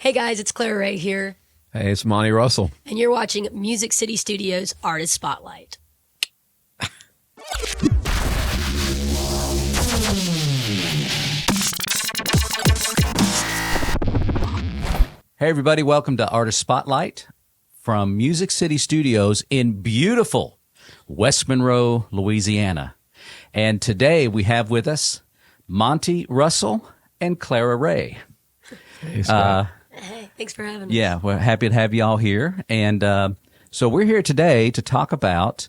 Hey guys, it's Clara right here, Hey, it's Monty Russell. and you're watching Music City Studios Artist Spotlight. Hey, everybody, welcome to Artist Spotlight from Music City Studios in beautiful West Monroe, Louisiana. And today we have with us Monty Russell and Clara Ray. Hey, Scott. Hey, thanks for having us. Yeah, we're happy to have you all here. And so we're here today to talk about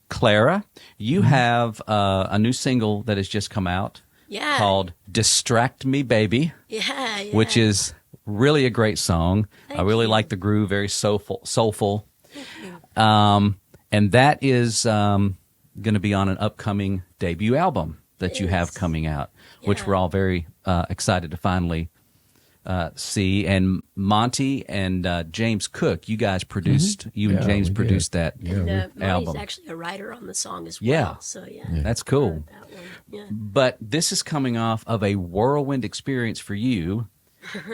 Clara. You have a new single that has just come out Yeah. called Distract Me, Baby, Yeah. which is really a great song. I Thank really you. like the groove, very soulful. And that is going to be on an upcoming debut album that you have Yes. coming out, which Yeah. we're all very excited to finally see. And Monty and James Cook, you guys produced, you and Yeah, James we did. produced that And Monty's album. actually a writer on the song as well. Yeah. So yeah. That's cool. That one. Yeah. But this is coming off of a whirlwind experience for you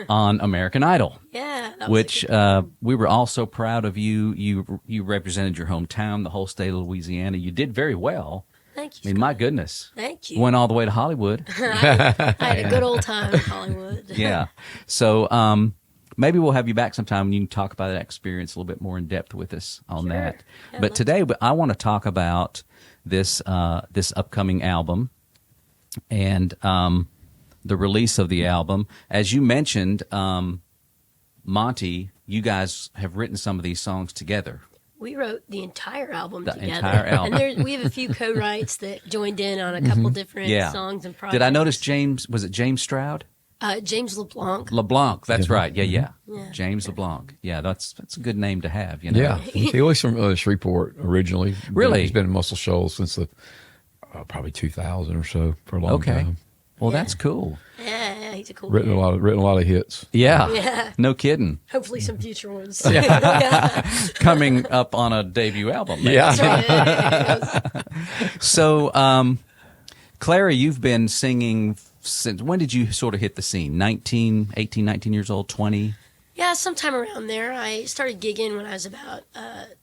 on American Idol. Yeah. That was a Which good time. we were all so proud of you. You represented your hometown, the whole state of Louisiana. You did very well. Thank I you. mean, my goodness. Thank you. Went all the way to Hollywood. I had a good old time in Hollywood. Yeah. So maybe we'll have you back sometime and you can talk about that experience a little bit more in depth with us on Sure. that. Yeah, But let's- today I want to talk about this this upcoming album and the release of the album. As you mentioned, Monty, you guys have written some of these songs together. We wrote the entire album The together. entire album. And we have a few co-writes that joined in on a couple different Yeah. songs and projects. Did I notice James, was it James Stroud? James LeBlanc. LeBlanc, that's right. Yeah, yeah. Yeah. James LeBlanc. Yeah, that's a good name to have, you know. Yeah, he was from Shreveport originally. Really? He's been in Muscle Shoals since the probably 2000 or so for a long Okay. time. Well, Yeah. that's cool. Yeah, he's a cool Written guy. a lot of hits. Yeah. Yeah. No kidding. Hopefully some future ones. Coming up on a debut album. maybe. Yeah. That's right. So, Clara, you've been singing since, when did you sort of hit the scene? 18, 19 years old, 20? Yeah, sometime around there. I started gigging when I was about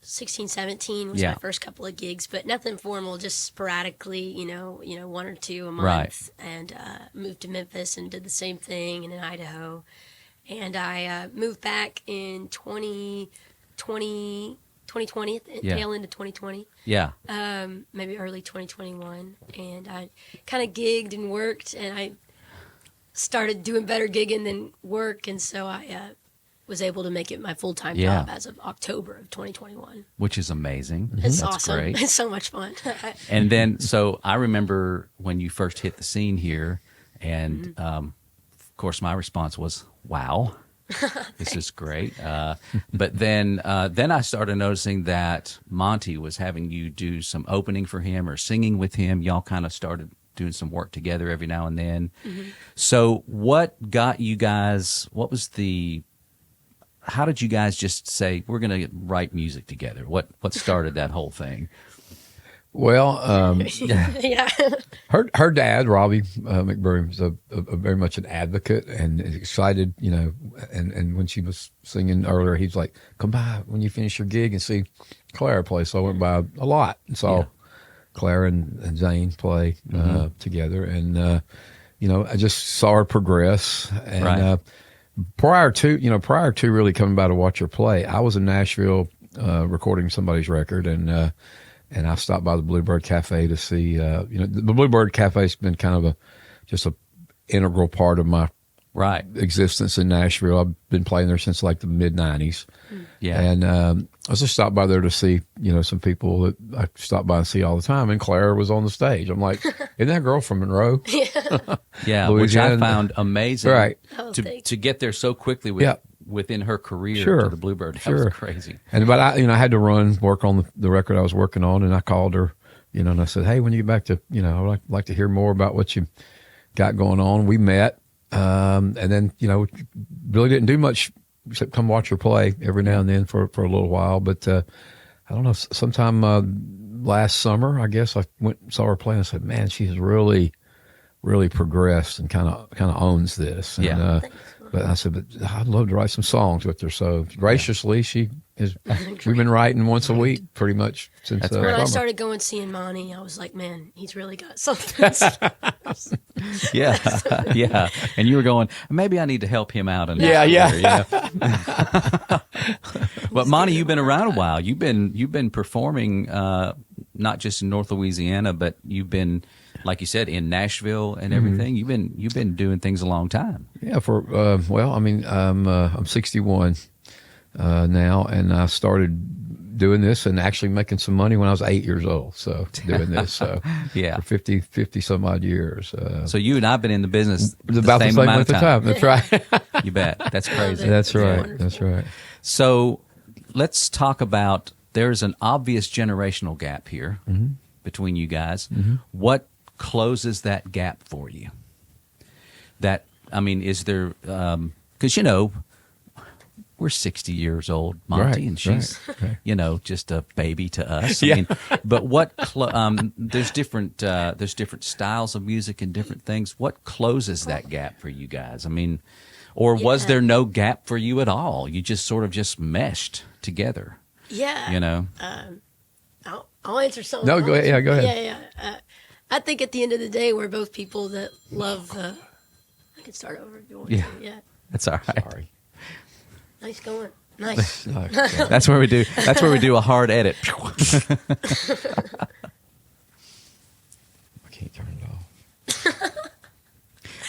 16, 17 was Yeah. my first couple of gigs, but nothing formal, just sporadically, you know, one or two a month. Right. And moved to Memphis and did the same thing and in Idaho. And I moved back in 2020, at the Yeah. tail end of 2020. Yeah. Maybe early 2021, and I kind of gigged and worked, and I started doing better gigging than work, and so I was able to make it my full-time Yeah. job as of October of 2021. Which is amazing. It's That's awesome. great. It's so much fun. And then, so I remember when you first hit the scene here, and of course, my response was, "Wow, this is great." But then I started noticing that Monty was having you do some opening for him or singing with him. Y'all kind of started doing some work together every now and then. So, what got you guys? What was the? How did you guys just say we're going to write music together? What started that whole thing? Well, Yeah. her dad, Robbie McBurry, was a very much an advocate and is excited, you know. And when she was singing earlier, he's like, "Come by when you finish your gig and see Clara play." So I went by a lot and saw Yeah. Clara and Zane play together, and you know, I just saw her progress. And Right. prior to really coming by to watch her play, I was in Nashville recording somebody's record, and I stopped by the Bluebird Cafe to see, the Bluebird Cafe's been kind of just a integral part of my Right. existence in Nashville. I've been playing there since like the mid '90s, Yeah. and I was just stopped by there to see, some people that I stop by and see all the time. And Clara was on the stage. I'm like, isn't that girl from Monroe? Yeah, which I Louisiana. found amazing. Right. Oh, To thanks. to get there so quickly Yeah. within her career Sure. to the Bluebird. That Sure. was crazy. But I had to work on the record I was working on, and I called her, and I said, "Hey, when you get back to, I'd like to hear more about what you got going on." We met, and then really didn't do much except come watch her play every now and then for a little while. But I don't know, sometime last summer, I guess, I went and saw her play, and I said, "Man, she has really progressed and kind of owns this." And, Yeah. But I said, but I'd love to write some songs with her. So graciously, she is. We've been writing once a week pretty much since. That's When great. I summer. started going seeing Monty, I was like, man, he's really got something. Yeah, yeah. And you were going, maybe I need to help him out. And Yeah. But Monty, you've been around a while. You've been performing not just in North Louisiana, but you've been, like you said, in Nashville and everything. You've been doing things a long time. Yeah. I'm 61 now, and I started doing this and actually making some money when I was 8 years old. So doing this, so Yeah. for 50 some odd years. So you and I've been in the business About the same amount length of of time. time. That's right. You bet. That's crazy. That's right. wonderful. That's right. So let's talk about, there's an obvious generational gap here between you guys. What closes that gap for you? Is there, because, we're 60 years old, Monty, Right, and she's, right. just a baby to us. Yeah. But there's different styles of music and different things. What closes that gap for you guys? Or was Yeah. there no gap for you at all? You just sort of just meshed together, Yeah. I'll answer something. No, go ahead. Yeah, go ahead. Yeah. I think at the end of the day, we're both people that love. I can start over if you want. Yeah. To. Yeah. That's all right. Sorry. Nice going. Nice. No, That's where we do a hard edit. I can't turn it off.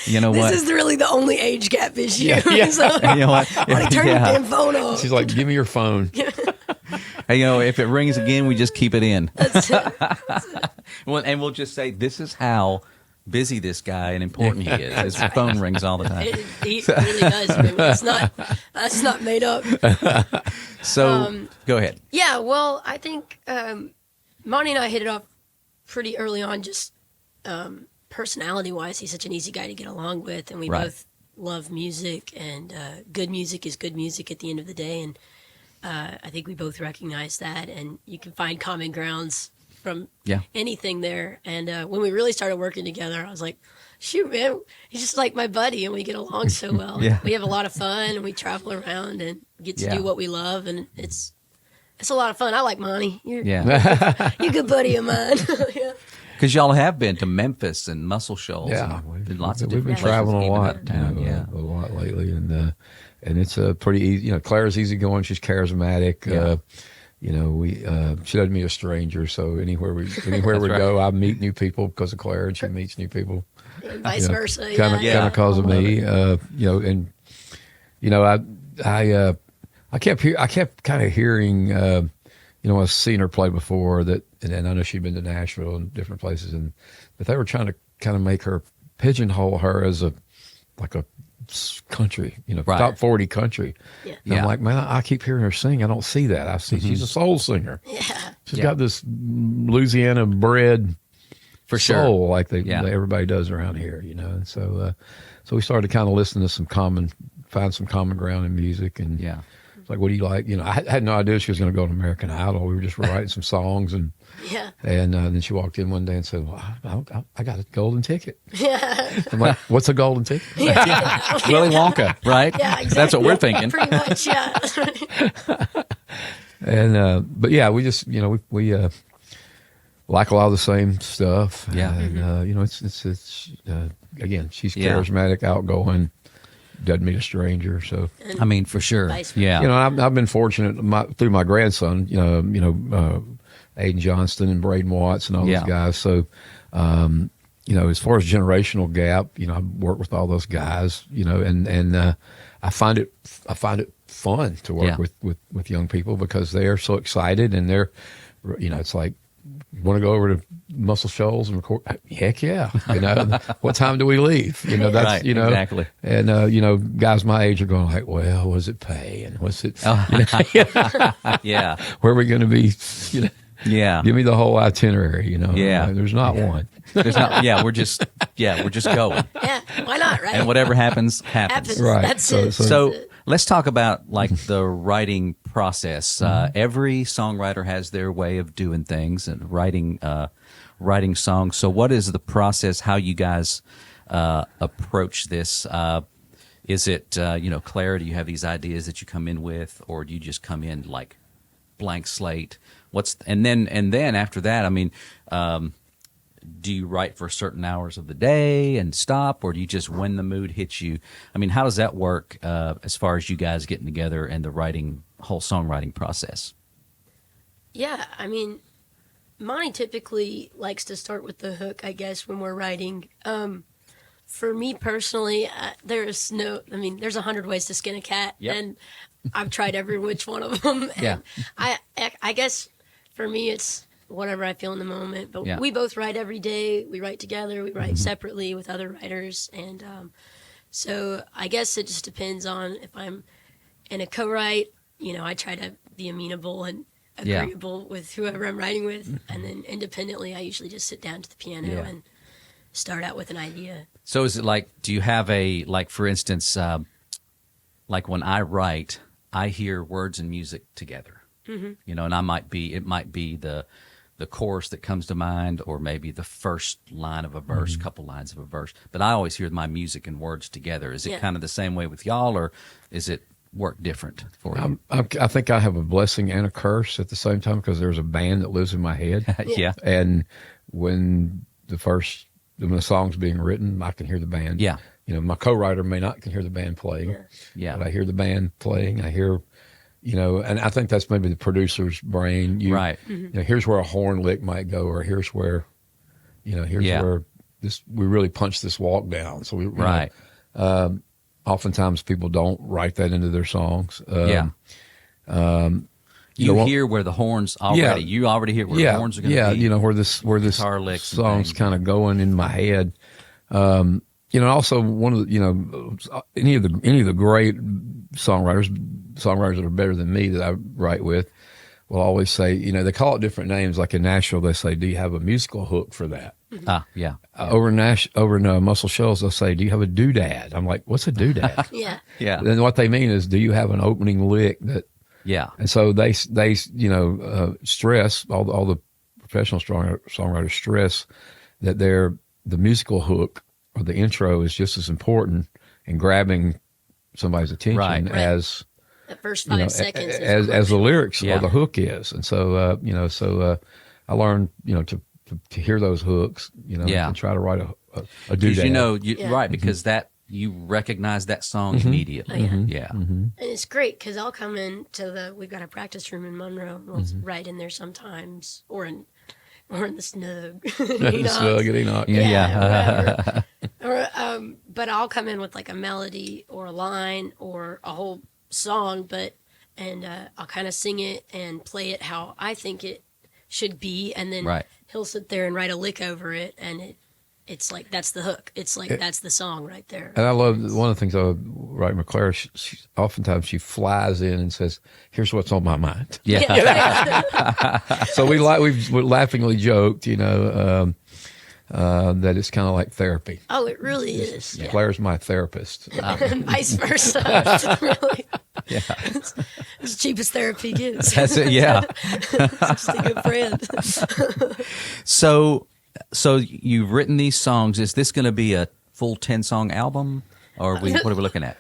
You know what? This is really the only age gap issue. Yeah. So, You know what? I want to turn your damn phone off. She's like, "Give me your phone." Hey, if it rings again, we just keep it in. That's it. Well, and we'll just say this is how busy this guy and important he is. His phone rings all the time. He really does. I mean, that's not made up. So go ahead. Yeah, well, I think Monty and I hit it off pretty early on, just personality-wise. He's such an easy guy to get along with, and we Right. both love music, and good music is good music at the end of the day, and I think we both recognize that, and you can find common grounds from Yeah. anything there. And when we really started working together, I was like, shoot, man, he's just like my buddy, and we get along so well. Yeah. We have a lot of fun, and we travel around and get to Yeah. do what we love, and it's a lot of fun. I like Monty. You're a good buddy of mine. Yeah. Because y'all have been to Memphis and Muscle Shoals. Yeah, and been lots of we've been different places, traveling a even lot, out of town. a lot lately, and it's a pretty easy. Clara's easygoing. She's charismatic. Yeah. She doesn't meet a stranger, so anywhere we right. go, I meet new people because of Clara, and she meets new people. And vice versa. Kind Yeah. of because of me, I kept kind of hearing, I've seen her play before and I know she'd been to Nashville and different places, but they were trying to kind of make her pigeonhole her as a country, Right. top 40 country. Yeah. And I'm like, man, I keep hearing her sing. I don't see that. I see she's a soul singer. Yeah. She's Yeah. got this Louisiana bred For sure. soul like Yeah. everybody does around here, And so we started kind of listening to find some common ground in music, and Yeah. it's like, what do you like? I had no idea she was going to go on American Idol. We were just writing some songs, and Yeah. then she walked in one day and said, well, I got a golden ticket. Yeah. I'm like, what's a golden ticket? Willy Wonka, right? Yeah, exactly. That's what we're thinking. Pretty much, yeah. And but yeah, we just we like a lot of the same stuff. Yeah. And it's again, she's Yeah. charismatic, outgoing, doesn't meet a stranger. So For sure. Vice versa. Yeah. I've been fortunate through my grandson, Aiden Johnston and Braden Watts and all Yeah. those guys. So as far as generational gap, I work with all those guys, and I find it fun to work Yeah. with young people because they are so excited, and they're, it's like, want to go over to Muscle Shoals and record? Heck yeah! What time do we leave? That's Right, exactly. And guys my age are going like, well, what does it pay, and what's it? Yeah. Where are we going to be? Yeah. Give me the whole itinerary. Yeah. There's not one. There's not, we're just going. Yeah. Why not, right? And whatever happens. happens. Right. That's So- it. so- So That's it. let's talk about the writing process. Every songwriter has their way of doing things and writing songs. So what is the process? How you guys approach this? Is it, Clara, do you have these ideas that you come in with, or do you just come in like blank slate? And then after that, I mean, do you write for certain hours of the day and stop, or do you just when the mood hits you? I mean, how does that work as far as you guys getting together and the whole songwriting process? Yeah, I mean, Monty typically likes to start with the hook, I guess, when we're writing. For me personally, there's 100 ways to skin a cat, Yep. and I've tried every which one of them. And Yeah. I guess for me, it's whatever I feel in the moment. But Yeah. we both write every day. We write together. We write separately with other writers, and so I guess it just depends on if I'm in a co-write. I try to be amenable and Yeah. agreeable with whoever I'm writing with, and then independently, I usually just sit down to the piano Yeah. and start out with an idea. So is it like, do you have for instance, like when I write, I hear words and music together, and it might be the chorus that comes to mind, or maybe the first line of a verse, couple lines of a verse, but I always hear my music and words together. Is it Yeah. kind of the same way with y'all, or is it work different for you? I think I have a blessing and a curse at the same time, because there's a band that lives in my head. Yeah. And when the song's being written, I can hear the band. Yeah. My co-writer may not can hear the band playing. Yeah. But I hear the band playing. I hear, and I think that's maybe the producer's brain. Right. Here's where a horn lick might go, or here's where, Yeah. where we really punch this walk down. So Right. Oftentimes people don't write that into their songs. You hear where the horns already. Yeah. You already hear where the horns are going to be. Yeah, where this Guitar licks and song's things. kind of going in my head. Also one of the any of the great songwriters that are better than me that I write with will always say, they call it different names. Like in Nashville, they say, "Do you have a musical hook for that?" Yeah. Over in Muscle Shoals, they'll say, "Do you have a doodad?" I'm like, "What's a doodad?" Yeah. Yeah. Then what they mean is, "Do you have an opening lick that?" Yeah. And so they stress, all the professional songwriters stress that the musical hook or the intro is just as important in grabbing somebody's attention Right. as The first 5 seconds is as the crucial. lyrics Yeah. or the hook is. And so I learned to hear those hooks, Yeah. and try to write a Because doodad. Yeah. right, because that you recognize that song immediately. Oh, yeah. Yeah. And it's great because I'll come into we've got a practice room in Monroe. We'll write in there sometimes, or in the snug. Enoch. Yeah. Or, but I'll come in with like a melody or a line or a whole song, and I'll kind of sing it and play it how I think it should be, and then Right. he'll sit there and write a lick over it, and it's like that's the hook. It's like that's the song right there. And I love one of the things I would write with Clara. Oftentimes she flies in and says, "Here's what's on my mind." Yeah. So we've laughingly joked, that it's kind of like therapy. Oh, it really is. Yeah. Claire's my therapist. And vice versa. Really. Yeah. It's the cheapest therapy gets. That's it. Yeah. Just a good friend. So you've written these songs. Is this going to be a full 10-song album, or what are we looking at?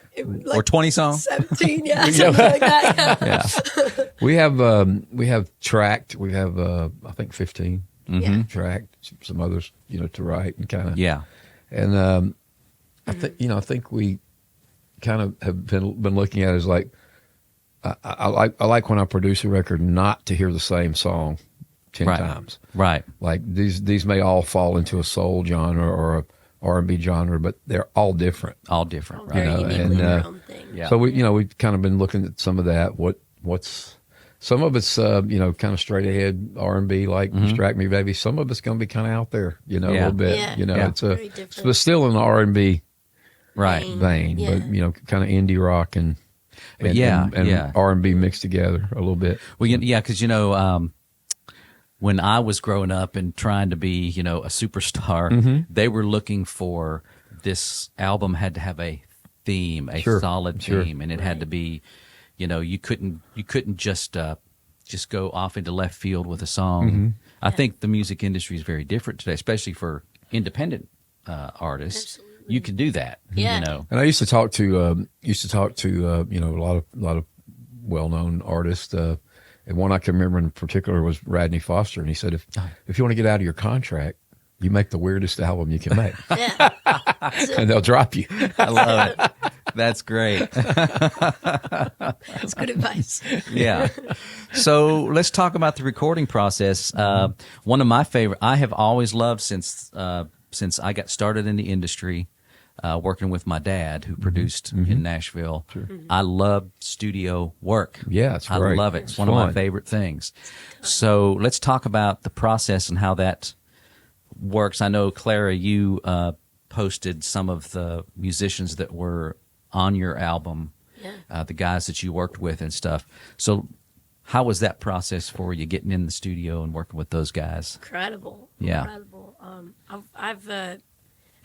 Or 20 songs? 17, yeah, something like that. Yeah. We have tracked. We have I think 15 Yeah. tracked. Some others, to write and kind of. Yeah. And I think we kind of have been looking at it as like I like when I produce a record not to hear the same song 10 Right. times. Right. Like these may all fall into a soul genre or a R&B genre, but they're all different. All different. Very Right. uniquely and, their own thing. Yeah. So we've kind of been looking at some of that. What's some of it's kind of straight ahead R&B, like "Distract Me, Baby." Some of it's going to be kind of out there, a Yeah. little bit. Yeah. Yeah. It's Very different. but still in the R&B Right. vein, Yeah. but kind of indie rock and yeah, and yeah. R&B mixed together a little bit. Well, yeah, because when I was growing up and trying to be, a superstar, they were looking for this album had to have a theme, a Sure, solid sure. theme, and it had to be, you couldn't just go off into left field with a song. I think the music industry is very different today, especially for independent artists. Absolutely. you could do that. Yeah. You know. And I used to talk to you know, a lot of well-known artists. And one I can remember in particular was Radney Foster, and he said, if you want to get out of your contract, you make the weirdest album you can make, Yeah. and they'll drop you. I love it. That's great. That's good advice. Yeah. So let's talk about the recording process. One of my favorite, I have always loved since I got started in the industry, working with my dad who produced in Nashville. I love studio work. Yeah, it's I great. love it. It's It's one of my fun. favorite things. So let's talk about the process and how that works. I know, Clara, you posted some of the musicians that were on your album, the guys that you worked with and stuff. So how was that process for you, getting in the studio and working with those guys? Incredible. Yeah. Incredible.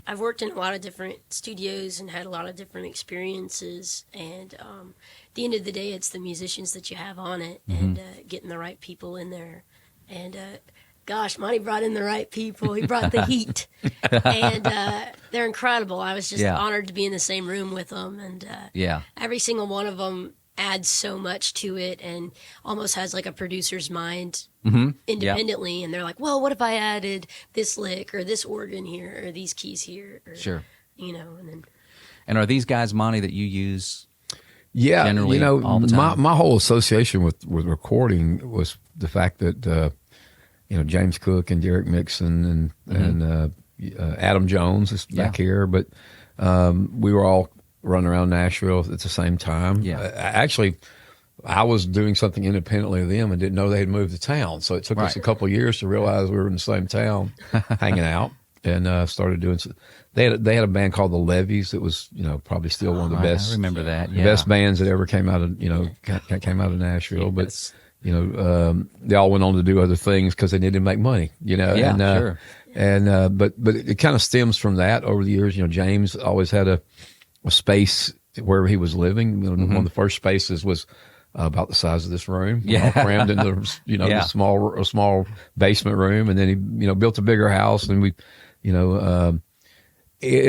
I've worked in a lot of different studios and had a lot of different experiences. And at the end of the day, it's the musicians that you have on it and getting the right people in there. And gosh, Monty brought in the right people. He brought the heat. And they're incredible. I was just honored to be in the same room with them. And every single one of them adds so much to it and almost has like a producer's mind independently. And they're like, well, what if I added this lick or this organ here or these keys here? Or, Sure. You know, and then And are these guys, Monty, that you use? Yeah, Generally, you know, all the time. my whole association with recording was the fact that you know, James Cook and Derek Mixon and Adam Jones is back here, but we were all running around Nashville at the same time. Yeah. Actually, I was doing something independently of them and didn't know they had moved to town. So it took us a couple of years to realize we were in the same town, hanging out, and started doing. They had a band called the Levees that was, you know, probably still one of the best. I remember that. The best bands that ever came out of, you know, came out of Nashville. Yes. But you know, they all went on to do other things because they needed to make money. You know, Yeah, and, sure. And but it kind of stems from that over the years. You know, James always had a space where he was living. You know, one of the first spaces was about the size of this room. Yeah. All crammed into the small basement room, and then he built a bigger house, and we, in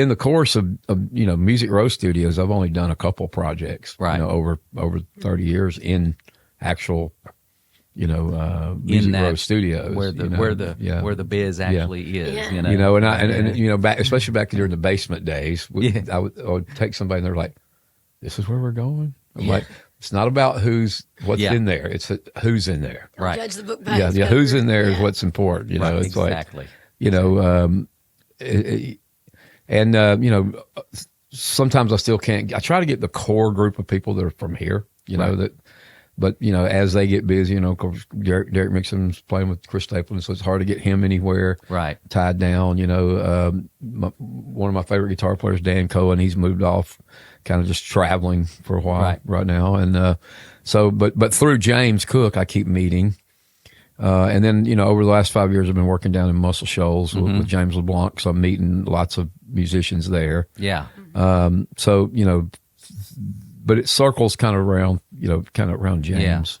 the course of Music Row Studios, I've only done a couple projects, Right. over 30 years in actual, Music that- Row Studios, where the biz actually is. Yeah. You know, and back, especially back during the basement days, I would take somebody and they're like, "This is where we're going." I'm like, "It's not about what's Yeah. in there; it's who's in there." don't Right. judge the book by Yeah, its yeah. cover. Who's in there is Yeah. what's important. Right, It's exactly. Sometimes I still can't. I try to get the core group of people that are from here. But as they get busy, of course, Derek Mixon's playing with Chris Stapleton, so it's hard to get him anywhere Right. tied down. One of my favorite guitar players, Dan Cohen, he's moved off, kind of just traveling for a while right now. And but through James Cook, I keep meeting. And then, over the last 5 years, I've been working down in Muscle Shoals with James LeBlanc, so I'm meeting lots of musicians there. Yeah. But it circles kind of around James,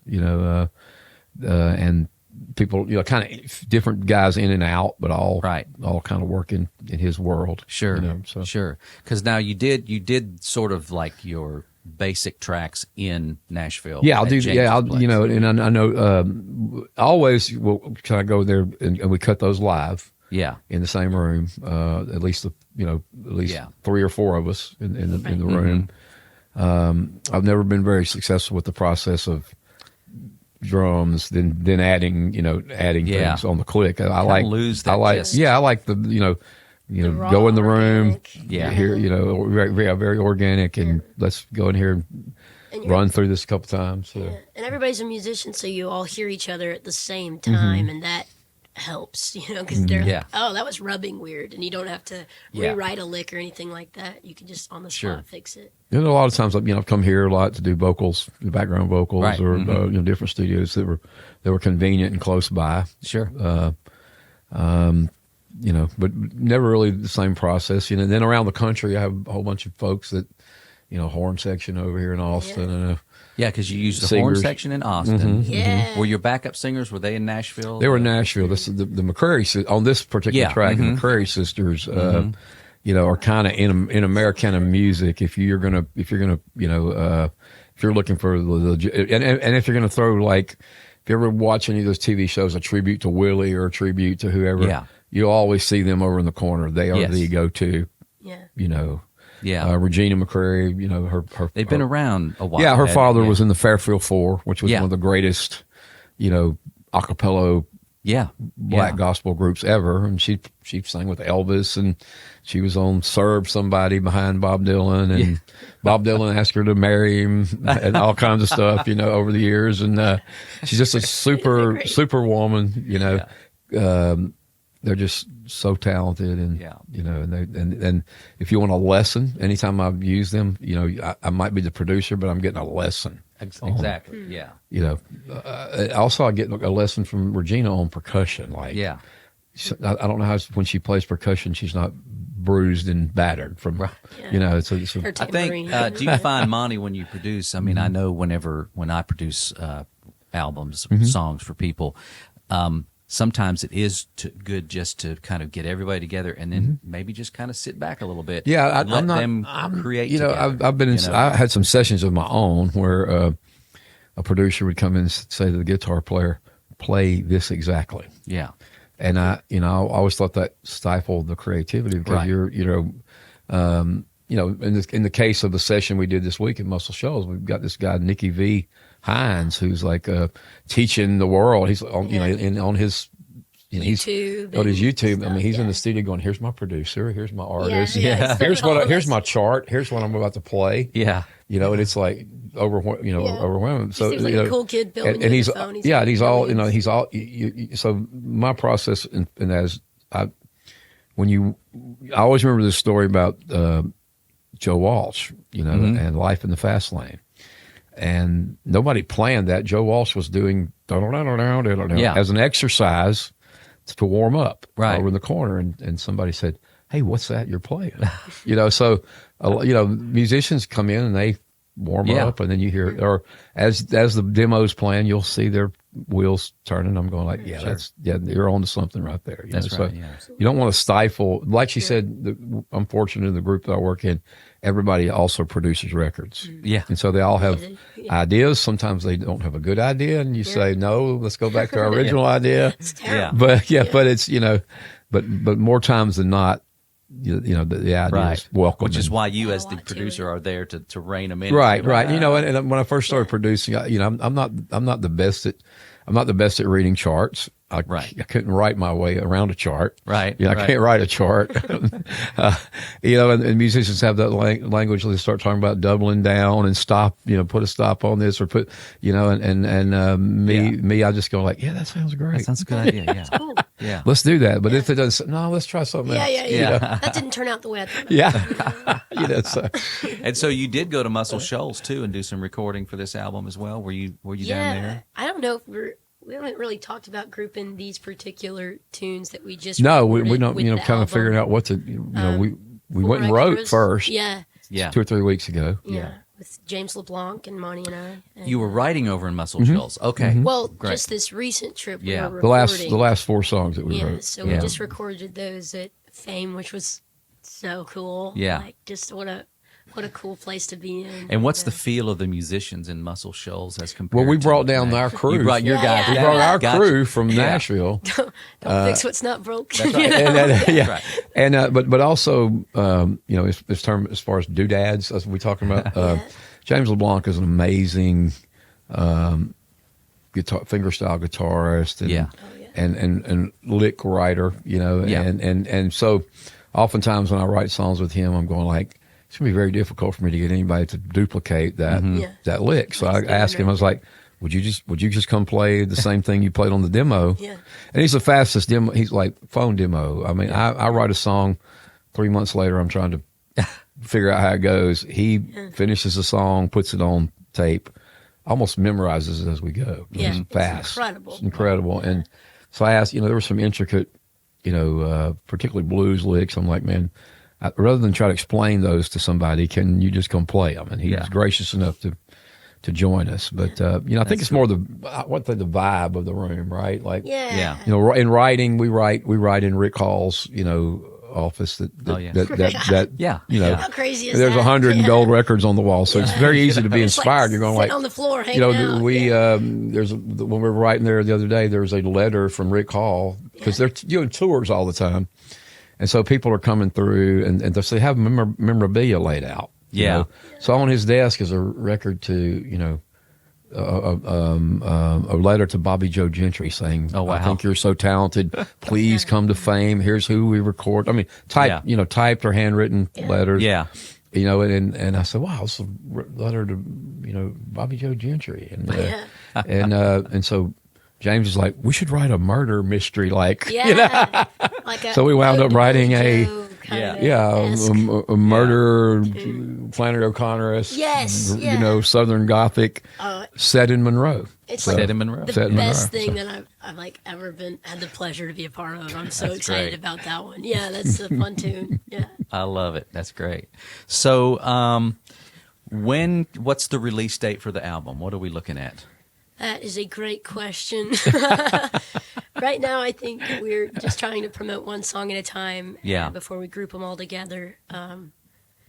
and people, kind of different guys in and out, but all kind of working in his world. Sure. So. Sure. Because now you did sort of like your basic tracks in Nashville. Yeah, I'll at do. James's Yeah, place. and I know. Always, we'll kind of go there and we cut those live. Yeah. In the same room, at least 3 or 4 of us in the room. I've never been very successful with the process of drums, then adding things on the click. I like lose that I like gist. I like the raw, go in the room, organic. here very organic, and let's go in here and run through this a couple times. So. Yeah. And everybody's a musician, so you all hear each other at the same time, and that helps, because they're Yeah. like, oh, that was rubbing weird, and you don't have to Yeah. rewrite a lick or anything like that. You can just on the Sure. spot fix it. And a lot of times, I've come here a lot to do vocals, the background vocals, Right. or different studios that were convenient and close by. Sure. But never really the same process. And then around the country, I have a whole bunch of folks that, horn section over here in Austin, and Yeah, because you used the horn Singers. section in Austin. Yeah. Were your backup singers, were they in Nashville? they were in Nashville. This is the McCrary on this particular Yeah. track. The McCrary sisters, are kind of in Americana music. If you're gonna, if you're looking for and if you're gonna throw like, if you ever watch any of those TV shows, a tribute to Willie or a tribute to whoever, you'll always see them over in the corner. They are the go-to. Yeah. Regina McCrary, her They've been around a while. Yeah, her father was in the Fairfield Four, which was one of the greatest, a cappella black gospel groups ever. And she sang with Elvis, and she was on Serve Somebody behind Bob Dylan, and Bob Dylan asked her to marry him and all kinds of stuff, over the years. And she's just a super woman, they're just so talented, and and if you want a lesson, anytime I've used them, I might be the producer, but I'm getting a lesson. Exactly. Yeah. Also, I get a lesson from Regina on percussion. I don't know how when she plays percussion, she's not bruised and battered from. It's Her I tambourine. think. Do you find, Monty, when you produce? I mean, I know when I produce albums, songs for people. Sometimes it is good just to kind of get everybody together and then maybe just kind of sit back a little bit. Yeah, let them create. Together, I've been. I had some sessions of my own where a producer would come in and say to the guitar player, "Play this exactly." Yeah, and I always thought that stifled the creativity because in the case of the session we did this week at Muscle Shoals, we've got this guy Nicky V. Hines, who's like teaching the world. He's on, on his, YouTube. On his YouTube. I mean, he's in the studio going, "Here's my producer. Here's my artist. Yeah. Here's my chart. Here's what I'm about to play." Yeah. And it's like overwhelming. So Seems like a cool kid building and he's the phone. and he's all he's all. So my process, and as I always remember this story about Joe Walsh, and Life in the Fast Lane. And nobody planned that. Joe Walsh was doing as an exercise to warm up over in the corner. And somebody said, "Hey, what's that you're playing?" So musicians come in and they warm up, and then you hear, or as the demo's playing, you'll see their wheels turning. I'm going like, you're on to something right there. That's so right. Yeah. You don't want to stifle. Like she said, I'm fortunate in the group that I work in. Everybody also produces records. Yeah. And so they all have ideas. Sometimes they don't have a good idea, and you say, "No, let's go back to our original idea." It's terrible. But it's but more times than not, the idea is welcome. Which is why you, as the producer, are there to rein them in. Right. And when I first started producing, I'm not the best at reading charts. I couldn't write my way around a chart. Right. I can't write a chart. And musicians have that language. They start talking about doubling down and stop, put a stop on this or put, me, I just go like, that sounds great. That sounds a good idea. Yeah. Cool. Yeah. Let's do that. But if it doesn't, no, let's try something else. Yeah. That didn't turn out the way I thought. So. And so you did go to Muscle Shoals too and do some recording for this album as well. Were you down there? I don't know if we haven't really talked about grouping these particular tunes that we just we recorded don't with the kind of figuring out what to we went and wrote extras. first 2 or 3 weeks ago with James LeBlanc and Monty and I. And, You were writing over in Muscle Shoals. Okay. well, Great. just this recent trip we Yeah. were the recording. last 4 songs that we wrote. So we just recorded those at Fame, which was so cool. Yeah. Like just what a cool place to be in. And what's the feel of the musicians in Muscle Shoals as compared Well, we to brought down our crew. You brought your guys. We Yeah. brought our Gotcha. crew from Nashville. Don't fix what's not broke. That's right. And, Right. and but also as far as doodads, as we talking about, James LeBlanc is an amazing fingerstyle guitarist and lick writer, and so oftentimes when I write songs with him, I'm going like, it's gonna be very difficult for me to get anybody to duplicate that that lick. So I asked him, I was like, would you just come play the same thing you played on the demo? Yeah. And he's the fastest demo. He's like phone demo. I mean, I write a song, 3 months later, I'm trying to figure out how it goes. He finishes the song, puts it on tape, almost memorizes it as we go. Yeah, It's fast. incredible. It's incredible. And so I asked, there were some intricate, particularly blues licks. I'm like, man, rather than try to explain those to somebody, can you just come play them? And he was gracious enough to join us. But I think it's more the vibe of the room, right? Like, Yeah. in writing, we write in Rick Hall's, office that Oh, yeah. Yeah. you know, Yeah. How crazy is there's that? 100 Yeah. gold records on the wall, so it's very easy to be Just, inspired. You're going sitting like, on the floor, you hanging know, out. we Yeah. when we were writing there the other day, there was a letter from Rick Hall because they're doing tours all the time, and so people are coming through and they have memorabilia laid out. you Yeah. know. So on his desk is a record to, you know, a letter to Bobby Joe Gentry saying, Oh, wow. I think you're so talented. Please come to fame. Here's who we record. I mean, typed or handwritten letters. Yeah. You know, and I said, wow, it's a letter to, you know, Bobby Joe Gentry. And so James was like, we should write a murder mystery, like, Yeah. you know? Like a So we wound Ode up to writing Billy a- Joe kinda Yeah, esque. a murder, Flannery O'Connor-esque, Yes, you know, Southern Gothic, set in Monroe. It's Set like in Monroe. the Set in best Monroe. thing that I've like ever had the pleasure to be a part of. I'm so That's excited great. about that one. Yeah, that's a fun tune. Yeah. I love it. That's great. So, what's the release date for the album? What are we looking at? That is a great question. Right now, I think we're just trying to promote one song at a time before we group them all together.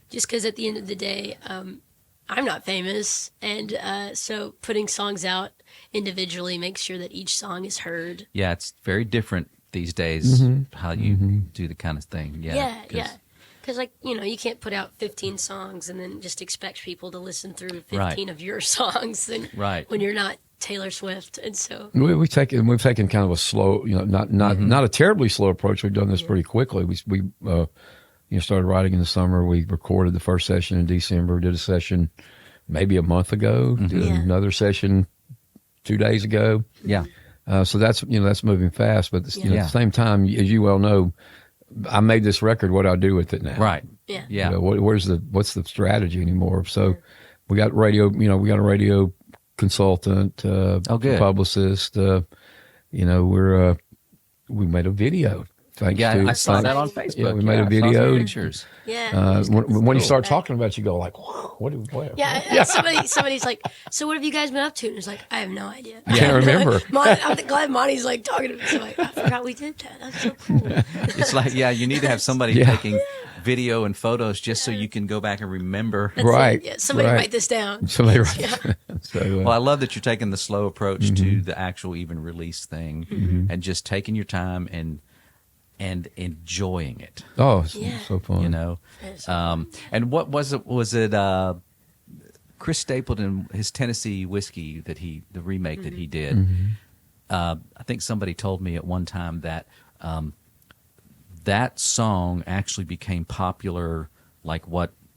Just because at the end of the day, I'm not famous. And so putting songs out individually makes sure that each song is heard. Yeah, it's very different these days how you do the kind of thing. Yeah. Yeah. Because, like, you know, you can't put out 15 songs and then just expect people to listen through 15 of your songs when you're not Taylor Swift. And so We've taken kind of a slow, you know, not a terribly slow approach. We've done this pretty quickly. We started writing in the summer. We recorded the first session in December. Did a session maybe a month ago. Did another session 2 days ago. Yeah. So that's moving fast. But at the same time, as you well know, I made this record. What do I do with it now? Right. Yeah. Yeah. You know, what's the strategy anymore? So we got radio. You know, we got a radio consultant, good. publicist. You know, we made a video. Thanks to, I saw that on Facebook. Yeah, we made a I saw some video. pictures. yeah. When you start talking about it, you go like, what do we play? Yeah, somebody's like, so what have you guys been up to? And it's like, I have no idea. I can't remember. I'm glad Monty's like talking to me. So like, I forgot we did that. That's so cool. It's like, you need to have somebody taking video and photos just so you can go back and remember. That's Right. it. Yeah, somebody right. write this down. Somebody write. So, Well, I love that you're taking the slow approach to the actual even release thing and just taking your time and enjoying it. oh, it's Yeah. so fun. You know, and what was it? Was it Chris Stapleton, his Tennessee whiskey the remake that he did? I think somebody told me at one time that that song actually became popular, like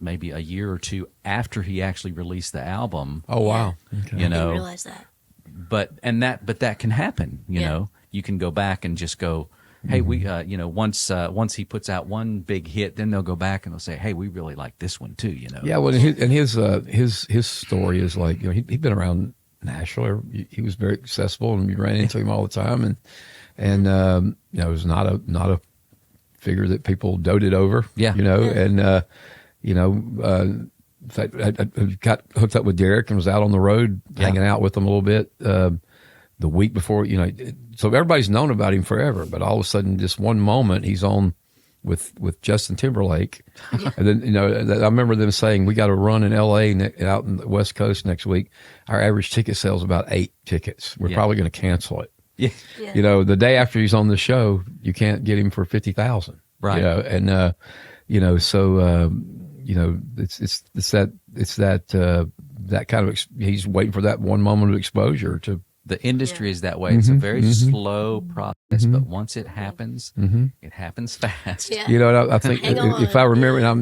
maybe a year or two after he actually released the album. Oh wow. Okay. You I didn't know, realize that. but that can happen. You know, you can go back and just go, hey, we, once he puts out one big hit, then they'll go back and they'll say, hey, we really like this one too. You know. Yeah, well, his story is like, you know, he'd been around Nashville. He was very accessible, and we ran into him all the time, and you know, it was not a figure that people doted over. Yeah. You know, and you know, in fact, I got hooked up with Derek and was out on the road hanging out with him a little bit the week before. You know, so everybody's known about him forever, but all of a sudden, just one moment, he's on with Justin Timberlake, and then, you know, I remember them saying, we got to run in L.A. Out in the West Coast next week. Our average ticket sales about 8 tickets. We're probably going to cancel it. Yeah. Yeah. You know, the day after he's on the show, you can't get him for 50,000. Right. You know, and you know, so you know, it's that kind of he's waiting for that one moment of exposure to. The industry is that way. It's a very slow process, but once it happens fast. Yeah. You know, I think Hang on. if I remember, and I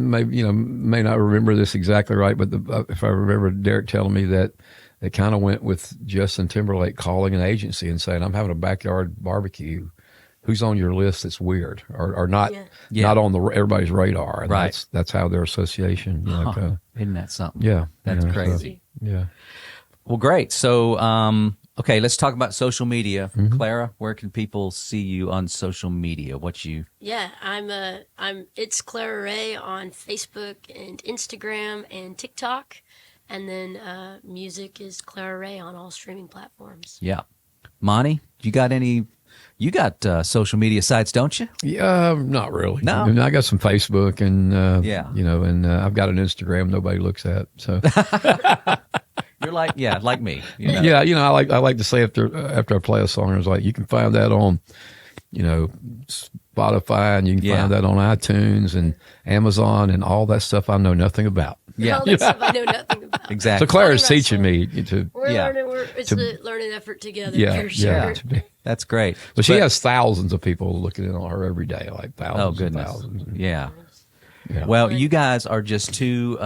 may not remember this exactly right, but if I remember Derek telling me that it kind of went with Justin Timberlake calling an agency and saying, I'm having a backyard barbecue. Who's on your list that's weird or not not on everybody's radar? And Right. That's how their association. You know, Isn't that something? yeah. That's you know, crazy. So, yeah. Well, great. So, okay, let's talk about social media. Clara, where can people see you on social media? Yeah, it's Clara Ray on Facebook and Instagram and TikTok, and then music is Clara Ray on all streaming platforms. Yeah. Monty, you got any You got social media sites, don't you? Yeah, not really. No? I mean, I got some Facebook and Yeah. and I've got an Instagram nobody looks at. So You're like me. You know? yeah, I like to say after I play a song, it's like you can find that on Spotify, and you can Yeah. find that on iTunes and Amazon and all that stuff I know nothing about. Yeah. All that stuff I know nothing about. Exactly. So Clara's Talking about teaching me to We're Yeah. learning. It's a learning effort together yeah, for sure. yeah. That's great. But she has thousands of people looking in on her every day, like thousands Oh and goodness. thousands. Yeah. Yeah. Well, you guys are just too.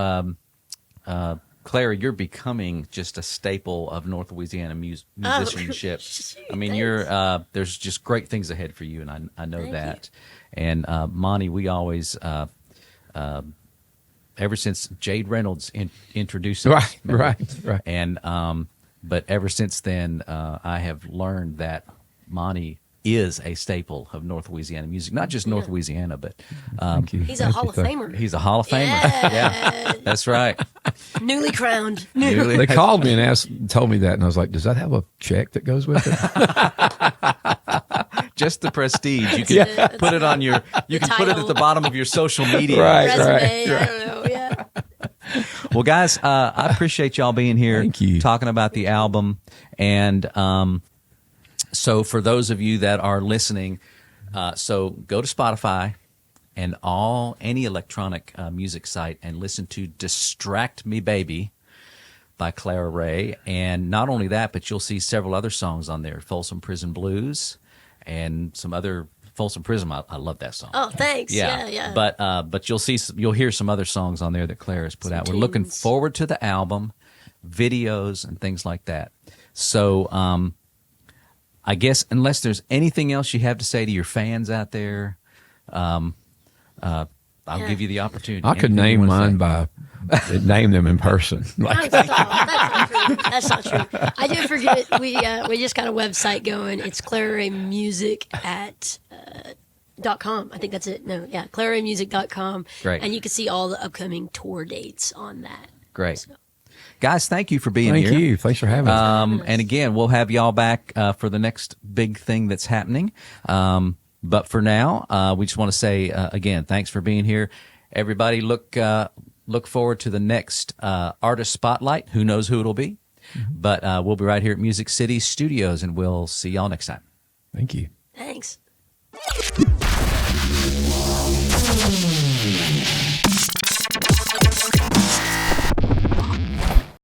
Clara, you're becoming just a staple of North Louisiana musicianship. shoot, I mean, thanks. you're there's just great things ahead for you, and I know Thank that. And Monty, we always. Ever since Jade Reynolds introduced us, Right. and but ever since then, I have learned that Monty is a staple of North Louisiana music, not just North Louisiana, but Thank you. He's a Thank Hall you, of thank you. Famer. he's a Hall of Famer. Yeah. That's right. Newly crowned. They called me and told me that, and I was like, "Does that have a check that goes with it?" Just the prestige. You can put it on your. You can put it at title. the bottom of your social media. Right. Resume. I don't know. Yeah. Well, guys, I appreciate y'all being here. Thank you. Talking about the album, and so for those of you that are listening, so go to Spotify and any electronic music site and listen to "Distract Me, Baby" by Clara Ray. And not only that, but you'll see several other songs on there: "Folsom Prison Blues" and some other. Folsom Prison, I love that song. Oh, thanks. Yeah. But you'll hear some other songs on there that Claire has put out. We're looking tunes. forward to the album, videos, and things like that. So I guess unless there's anything else you have to say to your fans out there, I'll give you the opportunity. I could Anything you name wanna mine say? name them in person. Like, That's not true. That's not true. I did forget. We just got a website going. It's ClaraRayMusic at .com. I think that's it. No, yeah, ClaraRayMusic.com. Great. And you can see all the upcoming tour dates on that. Great. So, Guys, thank you for being thank here. you. Thanks for having us. And again, we'll have y'all back for the next big thing that's happening. But for now, we just want to say again, thanks for being here. Everybody, look forward to the next artist spotlight. Who knows who it'll be? But we'll be right here at Music City Studios, and we'll see y'all next time. Thank you. thanks.